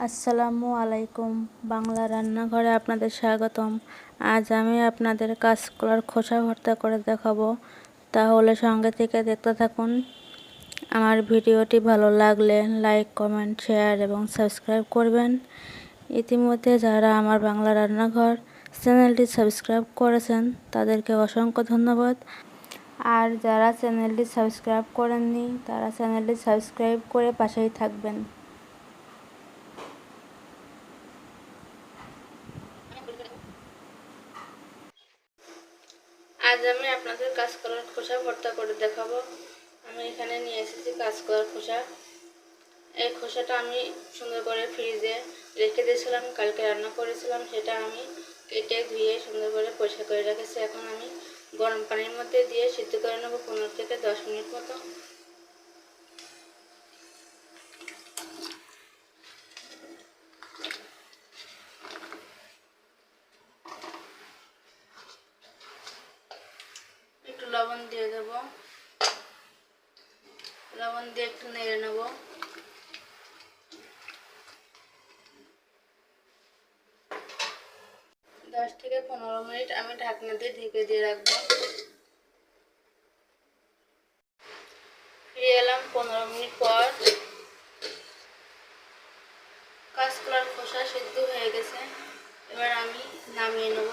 আসসালামু আলাইকুম। বাংলা রান্নাঘরে আপনাদের স্বাগতম। আজ আমি আপনাদের কাঁচকলার খোসা ভর্তা করে দেখাবো, তাহলে সঙ্গে থেকে দেখতে থাকুন। আমার ভিডিওটি ভালো লাগলে লাইক, কমেন্ট, শেয়ার এবং সাবস্ক্রাইব করবেন। ইতিমধ্যে যারা আমার বাংলা রান্নাঘর চ্যানেলটি সাবস্ক্রাইব করেছেন তাদেরকে অসংখ্য ধন্যবাদ। আর যারা চ্যানেলটি সাবস্ক্রাইব করেননি তারা চ্যানেলটি সাবস্ক্রাইব করে পাশেই থাকবেন। আজ আমি আপনাদের কাঁচকলার খোসা ভর্তা করে দেখাবো। আমি এখানে নিয়ে এসেছি কাঁচকলার খোসা। এই খোসাটা আমি সুন্দর করে ফ্রিজে রেখে দিয়েছিলাম, কালকে রান্না করেছিলাম। সেটা আমি কেটে ধুয়ে সুন্দর করে পরিষ্কার করে রেখেছি। এখন আমি গরম পানির মধ্যে দিয়ে সিদ্ধ করে নেবো 15 থেকে 10 মিনিট মতো। একটু লবণ দিয়ে দেবো, লবণ দিয়ে একটু নেড়ে নেবো। দশ থেকে 15 মিনিট আমি ঢাকনা দিয়ে ঢেকে দিয়ে রাখবো। ফিরে এলাম 15 মিনিট পর। কাঁচকলার খোসা সিদ্ধ হয়ে গেছে, এবার আমি নামিয়ে নেব।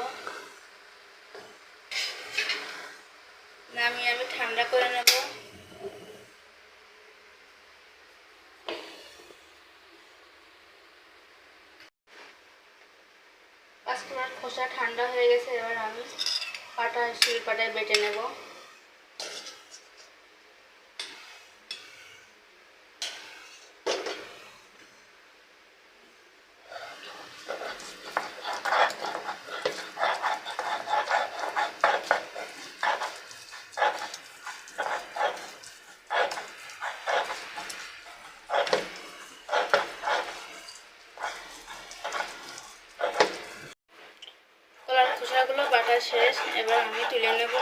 নামিয়ে আমি ঠান্ডা করে নেব। কাঁচকলার খোসা ঠান্ডা হয়ে গেছে, এবার আমি শিলপাটায় বেটে নেব। কলার খোসাগুলো বাটা শেষ, এবার আমি তুলে নেব।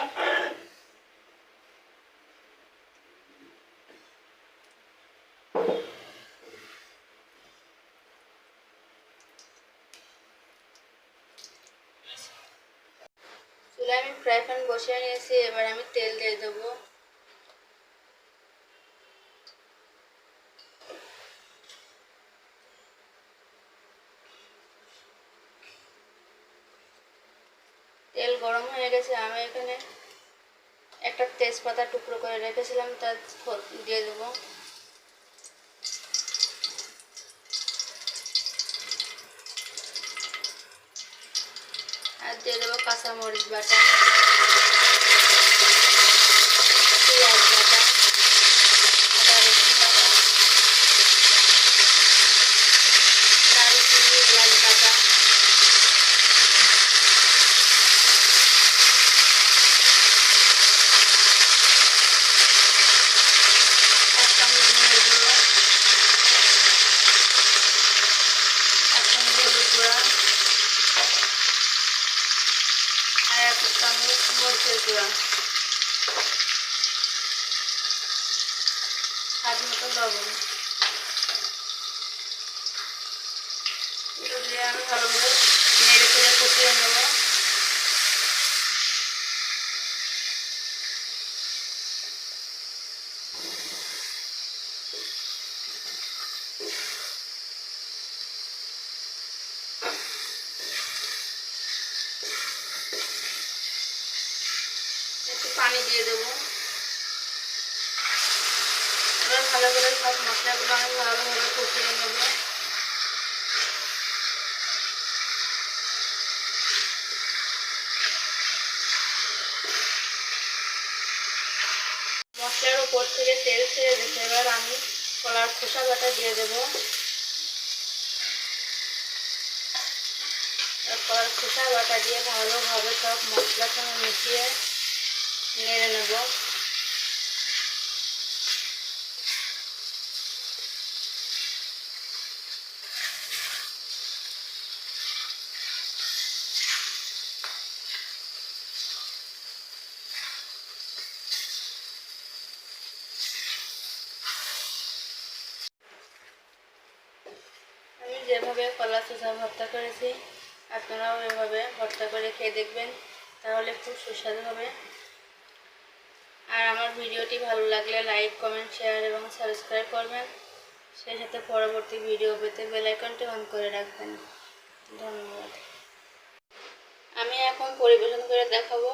চুলায় আমি ফ্রাই প্যান বসিয়ে নিয়েছি, এবার আমি তেল দিয়ে দেবো। তেল গরম হয়ে গেছে, আমি এখানে একটা তেজপাতা টুকরো করে রেখেছিলাম, তা দিয়ে দেবো। আর দিয়ে দেবো কাঁচামরিচ বাটা, পেঁয়াজ বাটা, আদা রসুন বাটা, দারুচিনি, এলাচ বাটা, এক চামচ ধনের গুঁড়ো, এক চামচ হলুদ গুঁড়া, আর এক চামচ মরিচের গুঁড়া, স্বাদ মতো লবণ। এগুলো দিয়ে আমি ভালোভাবে নেড়ে চেড়ে কষিয়ে নেব। একটু পানি দিয়ে দেবো। এবার ভালো করে সব মশলাগুলো আমি ভালোভাবে কষিয়ে নেব। মশলার উপর থেকে তেল ছেড়ে দিচ্ছে, এবার আমি কলার খোসা বাটা দিয়ে দেবো। কলার খোসা বাটা দিয়ে ভালোভাবে সব মশলার সঙ্গে মিশিয়ে নেড়ে নেব। যেভাবে কলা শসা ভর্তা করেছি আপনারাও এভাবে ভর্তা করে খেয়ে দেখবেন, তাহলে খুব সুস্বাদু হবে। আর আমার ভিডিওটি ভালো লাগলে লাইক, কমেন্ট, শেয়ার এবং সাবস্ক্রাইব করবেন। সেই সাথে পরবর্তী ভিডিও পেতে বেল আইকনটি অন করে রাখবেন। ধন্যবাদ। আমি এখন পরিবেশন করে দেখাবো।